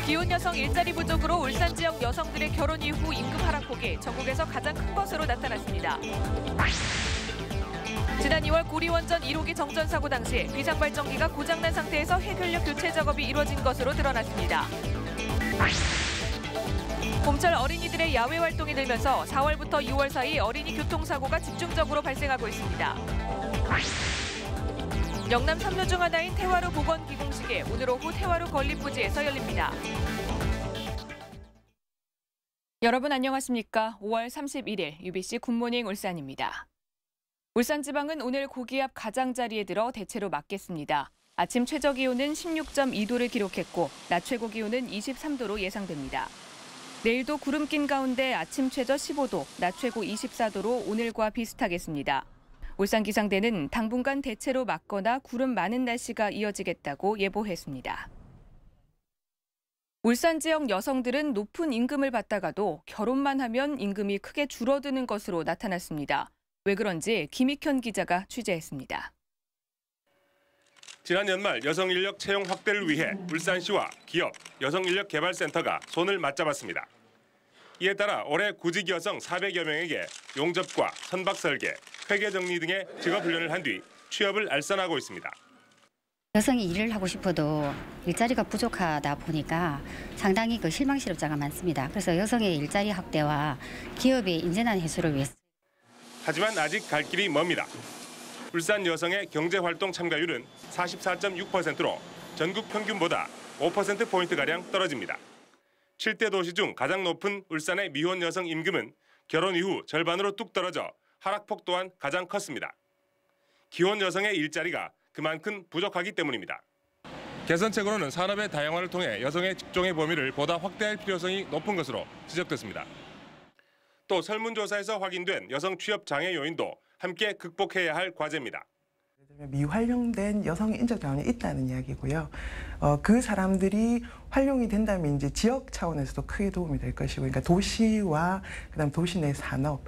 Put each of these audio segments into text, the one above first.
기혼 여성 일자리 부족으로 울산 지역 여성들의 결혼 이후 임금 하락폭이 전국에서 가장 큰 것으로 나타났습니다. 지난 2월 고리원전 1호기 정전 사고 당시 비상발전기가 고장난 상태에서 핵연료 교체 작업이 이루어진 것으로 드러났습니다. 봄철 어린이들의 야외 활동이 늘면서 4월부터 6월 사이 어린이 교통사고가 집중적으로 발생하고 있습니다. 영남 3루 중 하나인 태화루 복원 기공식이 오늘 오후 태화루 건립부지에서 열립니다. 여러분 안녕하십니까? 5월 31일 UBC 굿모닝 울산입니다. 울산지방은 오늘 고기압 가장자리에 들어 대체로 맑겠습니다. 아침 최저기온은 16.2도를 기록했고 낮 최고기온은 23도로 예상됩니다. 내일도 구름 낀 가운데 아침 최저 15도, 낮 최고 24도로 오늘과 비슷하겠습니다. 울산기상대는 당분간 대체로 맑거나 구름 많은 날씨가 이어지겠다고 예보했습니다. 울산 지역 여성들은 높은 임금을 받다가도 결혼만 하면 임금이 크게 줄어드는 것으로 나타났습니다. 왜 그런지 김익현 기자가 취재했습니다. 지난 연말 여성 인력 채용 확대를 위해 울산시와 기업, 여성인력개발센터가 손을 맞잡았습니다. 이에 따라 올해 구직 여성 400여 명에게 용접과 선박 설계, 회계 정리 등의 직업 훈련을 한 뒤 취업을 알선하고 있습니다. 여성이 일을 하고 싶어도 일자리가 부족하다 보니까 상당히 실망 실업자가 많습니다. 그래서 여성의 일자리 확대와 기업의 인재난 해소를 위해서. 하지만 아직 갈 길이 멉니다. 울산 여성의 경제활동 참가율은 44.6%로 전국 평균보다 5%포인트가량 떨어집니다. 7대 도시 중 가장 높은 울산의 미혼 여성 임금은 결혼 이후 절반으로 뚝 떨어져 하락폭 또한 가장 컸습니다. 기혼 여성의 일자리가 그만큼 부족하기 때문입니다. 개선책으로는 산업의 다양화를 통해 여성의 직종의 범위를 보다 확대할 필요성이 높은 것으로 지적됐습니다. 또 설문조사에서 확인된 여성 취업 장애 요인도 함께 극복해야 할 과제입니다. 미활용된 여성 인적 자원이 있다는 이야기고요. 그 사람들이 활용이 된다면 이제 지역 차원에서도 크게 도움이 될 것이고, 그러니까 도시와 그다음 도시 내 산업.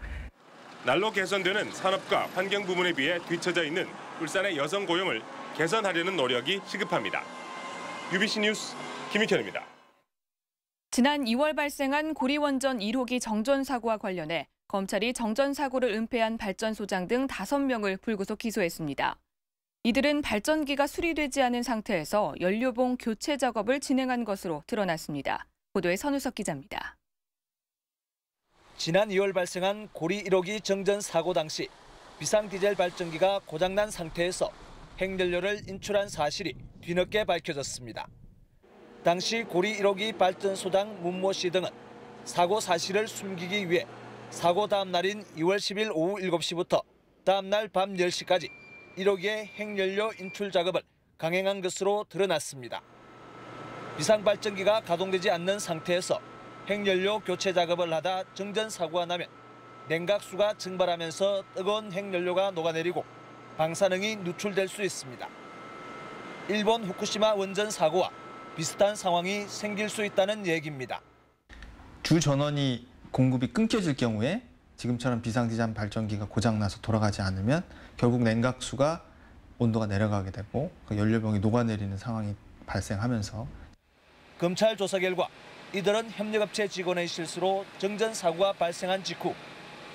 날로 개선되는 산업과 환경 부문에 비해 뒤처져 있는 울산의 여성 고용을 개선하려는 노력이 시급합니다. UBC 뉴스 김익현입니다. 지난 2월 발생한 고리원전 1호기 정전 사고와 관련해 검찰이 정전 사고를 은폐한 발전소장 등 5명을 불구속 기소했습니다. 이들은 발전기가 수리되지 않은 상태에서 연료봉 교체 작업을 진행한 것으로 드러났습니다. 보도에 선우석 기자입니다. 지난 2월 발생한 고리 1호기 정전 사고 당시 비상디젤 발전기가 고장난 상태에서 핵연료를 인출한 사실이 뒤늦게 밝혀졌습니다. 당시 고리 1호기 발전소장 문모 씨 등은 사고 사실을 숨기기 위해 사고 다음 날인 2월 10일 오후 7시부터 다음 날 밤 10시까지 1호기의 핵연료 인출 작업을 강행한 것으로 드러났습니다. 비상발전기가 가동되지 않는 상태에서 핵연료 교체 작업을 하다 정전 사고가 나면 냉각수가 증발하면서 뜨거운 핵연료가 녹아내리고 방사능이 누출될 수 있습니다. 일본 후쿠시마 원전 사고와 비슷한 상황이 생길 수 있다는 얘기입니다. 주 전원이 공급이 끊겨질 경우에 지금처럼 비상디젤 발전기가 고장나서 돌아가지 않으면 결국 냉각수가 온도가 내려가게 되고 그 연료봉이 녹아내리는 상황이 발생하면서 검찰 조사 결과 이들은 협력업체 직원의 실수로 정전 사고가 발생한 직후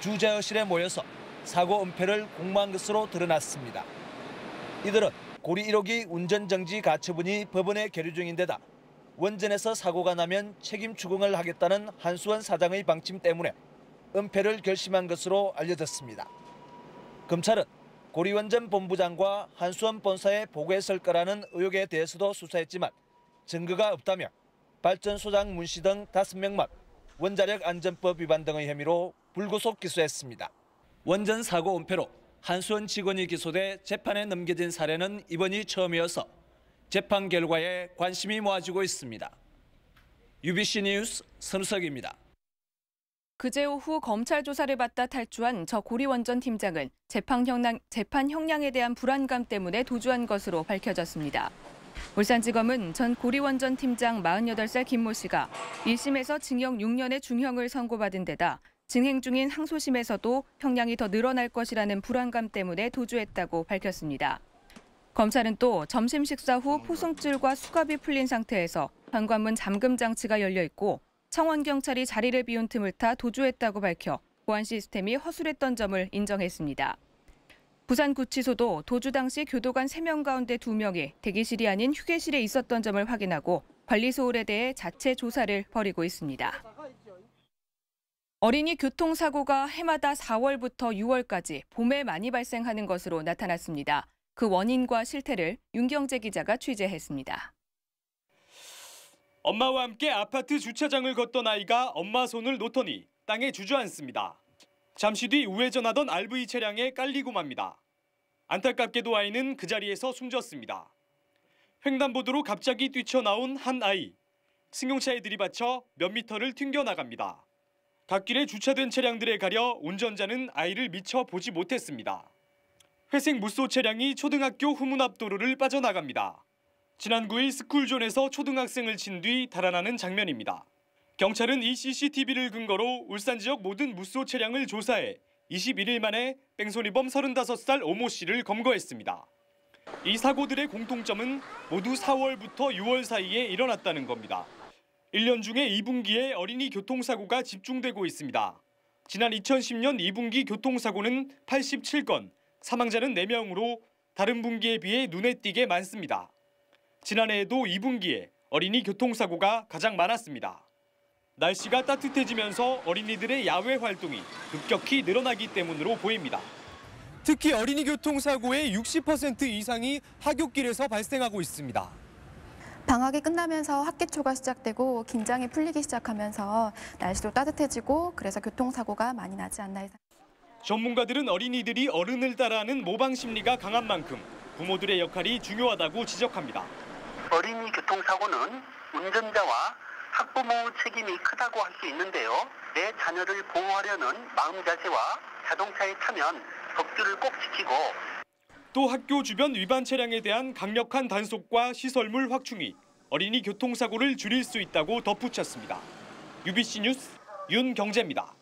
주재허실에 모여서 사고 은폐를 공모한 것으로 드러났습니다. 이들은 고리 1호기 운전정지 가처분이 법원에 계류 중인 데다 원전에서 사고가 나면 책임 추궁을 하겠다는 한수원 사장의 방침 때문에 은폐를 결심한 것으로 알려졌습니다. 검찰은 고리원전 본부장과 한수원 본사에 보고했을 거라는 의혹에 대해서도 수사했지만 증거가 없다며 발전소장 문 씨 등 5명만 원자력 안전법 위반 등의 혐의로 불구속 기소했습니다. 원전 사고 은폐로 한수원 직원이 기소돼 재판에 넘겨진 사례는 이번이 처음이어서 재판 결과에 관심이 모아지고 있습니다. UBC 뉴스 선우석입니다. 그제 오후 검찰 조사를 받다 탈주한 저 고리원전 팀장은 재판 형량에 대한 불안감 때문에 도주한 것으로 밝혀졌습니다. 울산지검은 전 고리원전 팀장 48살 김모 씨가 1심에서 징역 6년의 중형을 선고받은 데다 진행 중인 항소심에서도 형량이 더 늘어날 것이라는 불안감 때문에 도주했다고 밝혔습니다. 검찰은 또 점심 식사 후 포승줄과 수갑이 풀린 상태에서 현관문 잠금 장치가 열려 있고 청원경찰이 자리를 비운 틈을 타 도주했다고 밝혀 보안 시스템이 허술했던 점을 인정했습니다. 부산구치소도 도주 당시 교도관 3명 가운데 2명이 대기실이 아닌 휴게실에 있었던 점을 확인하고 관리 소홀에 대해 자체 조사를 벌이고 있습니다. 어린이 교통사고가 해마다 4월부터 6월까지 봄에 많이 발생하는 것으로 나타났습니다. 그 원인과 실태를 윤경재 기자가 취재했습니다. 엄마와 함께 아파트 주차장을 걷던 아이가 엄마 손을 놓더니 땅에 주저앉습니다. 잠시 뒤 우회전하던 RV 차량에 깔리고 맙니다. 안타깝게도 아이는 그 자리에서 숨졌습니다. 횡단보도로 갑자기 뛰쳐나온 한 아이. 승용차에 들이받쳐 몇 미터를 튕겨나갑니다. 갓길에 주차된 차량들에 가려 운전자는 아이를 미처 보지 못했습니다. 회색 무쏘 차량이 초등학교 후문 앞 도로를 빠져나갑니다. 지난 9일 스쿨존에서 초등학생을 친 뒤 달아나는 장면입니다. 경찰은 이 CCTV를 근거로 울산 지역 모든 무쏘 차량을 조사해 21일 만에 뺑소니범 35살 오모 씨를 검거했습니다. 이 사고들의 공통점은 모두 4월부터 6월 사이에 일어났다는 겁니다. 1년 중에 2분기에 어린이 교통사고가 집중되고 있습니다. 지난 2010년 2분기 교통사고는 87건, 사망자는 4명으로 다른 분기에 비해 눈에 띄게 많습니다. 지난해에도 2분기에 어린이 교통사고가 가장 많았습니다. 날씨가 따뜻해지면서 어린이들의 야외 활동이 급격히 늘어나기 때문으로 보입니다. 특히 어린이 교통사고의 60% 이상이 하굣길에서 발생하고 있습니다. 방학이 끝나면서 학기초가 시작되고 긴장이 풀리기 시작하면서 날씨도 따뜻해지고 그래서 교통사고가 많이 나지 않나 해서. 전문가들은 어린이들이 어른을 따라하는 모방 심리가 강한 만큼 부모들의 역할이 중요하다고 지적합니다. 어린이 교통사고는 운전자와 학부모 책임이 크다고 할 수 있는데요. 내 자녀를 보호하려는 마음 자세와 자동차에 타면 법규를 꼭 지키고 또 학교 주변 위반 차량에 대한 강력한 단속과 시설물 확충이 어린이 교통사고를 줄일 수 있다고 덧붙였습니다. UBC 뉴스 윤경재입니다.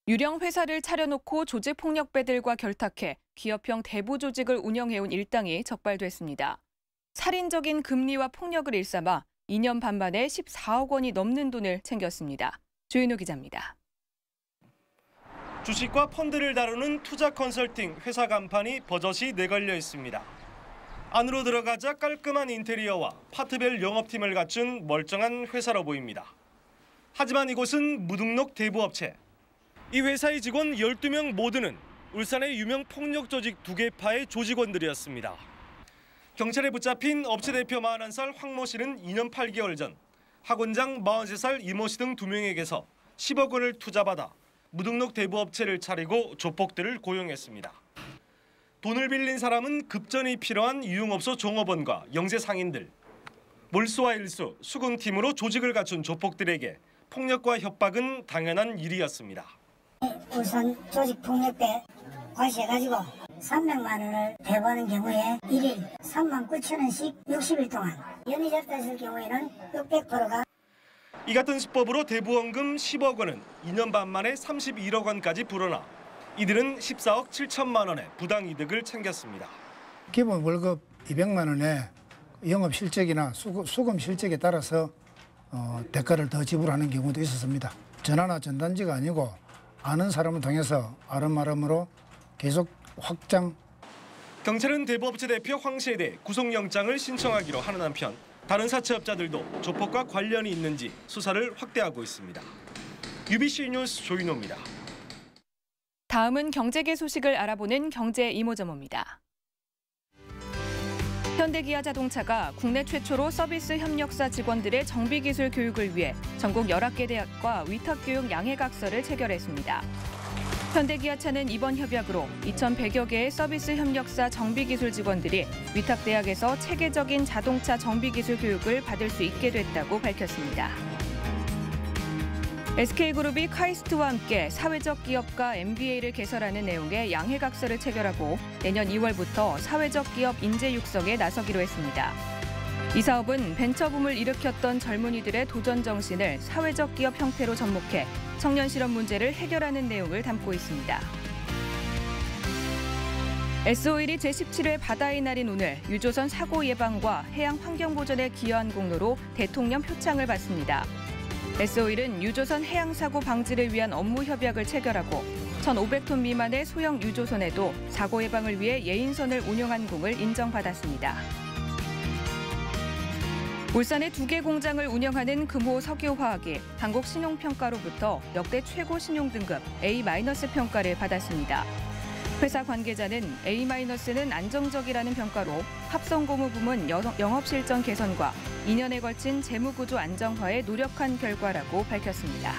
유령 회사를 차려놓고 조직폭력배들과 결탁해 기업형 대부 조직을 운영해온 일당이 적발됐습니다. 살인적인 금리와 폭력을 일삼아 2년 반 만에 14억 원이 넘는 돈을 챙겼습니다. 조윤호 기자입니다. 주식과 펀드를 다루는 투자 컨설팅 회사 간판이 버젓이 내걸려 있습니다. 안으로 들어가자 깔끔한 인테리어와 파트별 영업팀을 갖춘 멀쩡한 회사로 보입니다. 하지만 이곳은 무등록 대부업체. 이 회사의 직원 12명 모두는 울산의 유명 폭력 조직 2개파의 조직원들이었습니다. 경찰에 붙잡힌 업체 대표 41살 황모 씨는 2년 8개월 전 학원장 43살 이모 씨 등 2명에게서 10억 원을 투자받아 무등록 대부업체를 차리고 조폭들을 고용했습니다. 돈을 빌린 사람은 급전이 필요한 유흥업소 종업원과 영세 상인들. 몰수와 일수, 수군팀으로 조직을 갖춘 조폭들에게 폭력과 협박은 당연한 일이었습니다. 울산 조직폭력배 과시해가지고 300만 원을 배부하는 경우에 1일 3만 9천 원씩 60일 동안 연이 잡혔을 경우에는 600%가 이 같은 수법으로 대부원금 10억 원은 2년 반 만에 31억 원까지 불어나 이들은 14억 7천만 원의 부당이득을 챙겼습니다. 기본 월급 200만 원에 영업 실적이나 수금 실적에 따라서 대가를 더 지불하는 경우도 있었습니다. 전화나 전단지가 아니고 아는 사람을 통해서 아름아름으로 계속 확장. 경찰은 대부업체 대표 황 씨에 대해 구속영장을 신청하기로 하는 한편 다른 사채업자들도 조폭과 관련이 있는지 수사를 확대하고 있습니다. UBC 뉴스 조인호입니다. 다음은 경제계 소식을 알아보는 경제 이모저모입니다. 현대기아자동차가 국내 최초로 서비스 협력사 직원들의 정비기술 교육을 위해 전국 11개 대학과 위탁교육 양해각서를 체결했습니다. 현대기아차는 이번 협약으로 2,100여 개의 서비스 협력사 정비기술 직원들이 위탁대학에서 체계적인 자동차 정비기술 교육을 받을 수 있게 됐다고 밝혔습니다. SK그룹이 카이스트와 함께 사회적 기업가 MBA를 개설하는 내용의 양해각서를 체결하고 내년 2월부터 사회적 기업 인재 육성에 나서기로 했습니다. 이 사업은 벤처붐을 일으켰던 젊은이들의 도전 정신을 사회적 기업 형태로 접목해 청년 실업 문제를 해결하는 내용을 담고 있습니다. SO1이 제17회 바다의 날인 오늘 유조선 사고 예방과 해양 환경 보전에 기여한 공로로 대통령 표창을 받습니다. SO1은 유조선 해양 사고 방지를 위한 업무 협약을 체결하고 1,500톤 미만의 소형 유조선에도 사고 예방을 위해 예인선을 운영한 공을 인정받았습니다. 울산의 2개 공장을 운영하는 금호 석유화학이 한국신용평가로부터 역대 최고 신용등급 A- 평가를 받았습니다. 회사 관계자는 A-는 안정적이라는 평가로 합성고무 부문 영업실전 개선과 2년에 걸친 재무구조 안정화에 노력한 결과라고 밝혔습니다.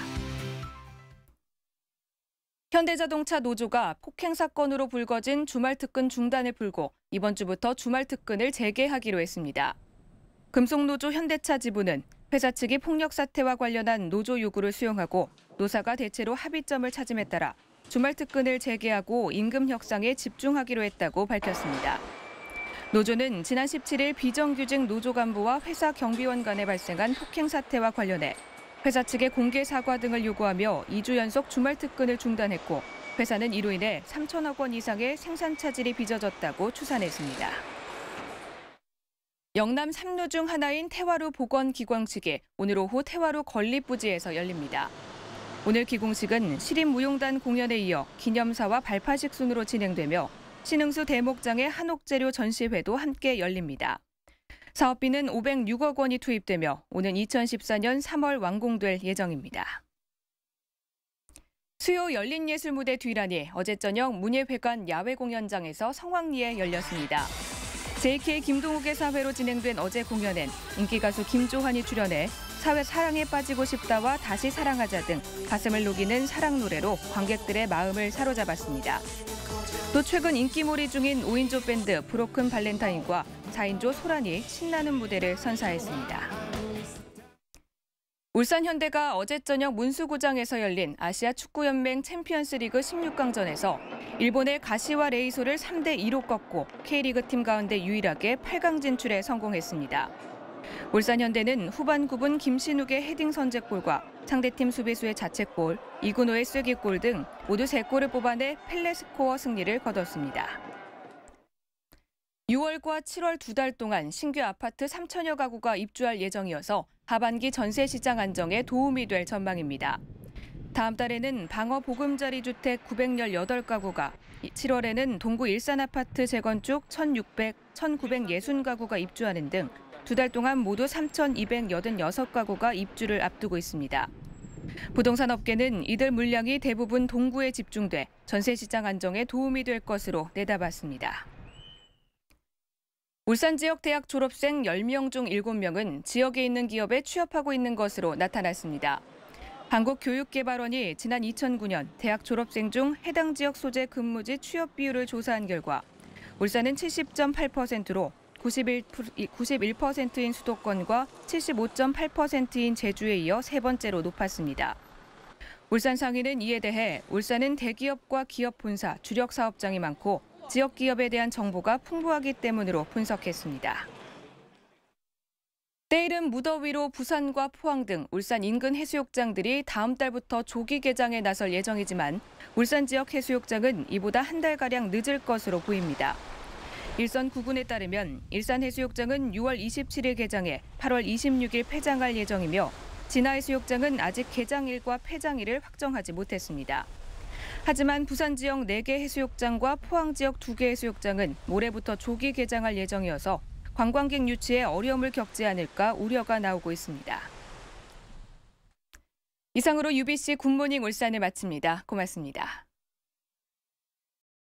현대자동차 노조가 폭행 사건으로 불거진 주말 특근 중단을 풀고 이번 주부터 주말 특근을 재개하기로 했습니다. 금속노조 현대차 지부는 회사 측이 폭력 사태와 관련한 노조 요구를 수용하고 노사가 대체로 합의점을 찾음에 따라 주말 특근을 재개하고 임금 협상에 집중하기로 했다고 밝혔습니다. 노조는 지난 17일 비정규직 노조 간부와 회사 경비원 간에 발생한 폭행 사태와 관련해 회사 측의 공개 사과 등을 요구하며 2주 연속 주말 특근을 중단했고 회사는 이로 인해 3천억 원 이상의 생산 차질이 빚어졌다고 추산했습니다. 영남 3루 중 하나인 태화루 복원기공식이 오늘 오후 태화루 건립부지에서 열립니다. 오늘 기공식은 시립무용단 공연에 이어 기념사와 발파식 순으로 진행되며 신흥수 대목장의 한옥재료 전시회도 함께 열립니다. 사업비는 506억 원이 투입되며 오는 2014년 3월 완공될 예정입니다. 수요 열린예술무대 뒤란이 어제 저녁 문예회관 야외공연장에서 성황리에 열렸습니다. JK 김동욱의 사회로 진행된 어제 공연엔 인기가수 김조한이 출연해 사랑에 빠지고 싶다와 다시 사랑하자 등 가슴을 녹이는 사랑 노래로 관객들의 마음을 사로잡았습니다. 또 최근 인기몰이 중인 5인조 밴드 브로큰 발렌타인과 4인조 소란이 신나는 무대를 선사했습니다. 울산 현대가 어제 저녁 문수구장에서 열린 아시아 축구연맹 챔피언스리그 16강전에서 일본의 가시와 레이소를 3대2로 꺾고 K리그 팀 가운데 유일하게 8강 진출에 성공했습니다. 울산 현대는 후반 9분 김신욱의 헤딩 선제골과 상대팀 수비수의 자책골, 이근호의 쐐기골 등 모두 3골을 뽑아내 펠레 스코어 승리를 거뒀습니다. 6월과 7월 2달 동안 신규 아파트 3천여 가구가 입주할 예정이어서 하반기 전세 시장 안정에 도움이 될 전망입니다. 다음 달에는 방어 보금자리 주택 918가구가, 7월에는 동구 일산 아파트 재건축 1,960가구가 입주하는 등 2달 동안 모두 3,286가구가 입주를 앞두고 있습니다. 부동산 업계는 이들 물량이 대부분 동구에 집중돼 전세 시장 안정에 도움이 될 것으로 내다봤습니다. 울산 지역 대학 졸업생 10명 중 7명은 지역에 있는 기업에 취업하고 있는 것으로 나타났습니다. 한국교육개발원이 지난 2009년 대학 졸업생 중 해당 지역 소재 근무지 취업 비율을 조사한 결과 울산은 70.8%로 91%인 수도권과 75.8%인 제주에 이어 세 번째로 높았습니다. 울산 상인은 이에 대해 울산은 대기업과 기업 본사, 주력 사업장이 많고 지역 기업에 대한 정보가 풍부하기 때문으로 분석했습니다. 때이른 무더위로 부산과 포항 등 울산 인근 해수욕장들이 다음 달부터 조기 개장에 나설 예정이지만 울산 지역 해수욕장은 이보다 한 달가량 늦을 것으로 보입니다. 일선 구군에 따르면 일산해수욕장은 6월 27일 개장해 8월 26일 폐장할 예정이며 진화해수욕장은 아직 개장일과 폐장일을 확정하지 못했습니다. 하지만 부산 지역 4개 해수욕장과 포항 지역 2개 해수욕장은 모레부터 조기 개장할 예정이어서 관광객 유치에 어려움을 겪지 않을까 우려가 나오고 있습니다. 이상으로 UBC 굿모닝 울산을 마칩니다. 고맙습니다.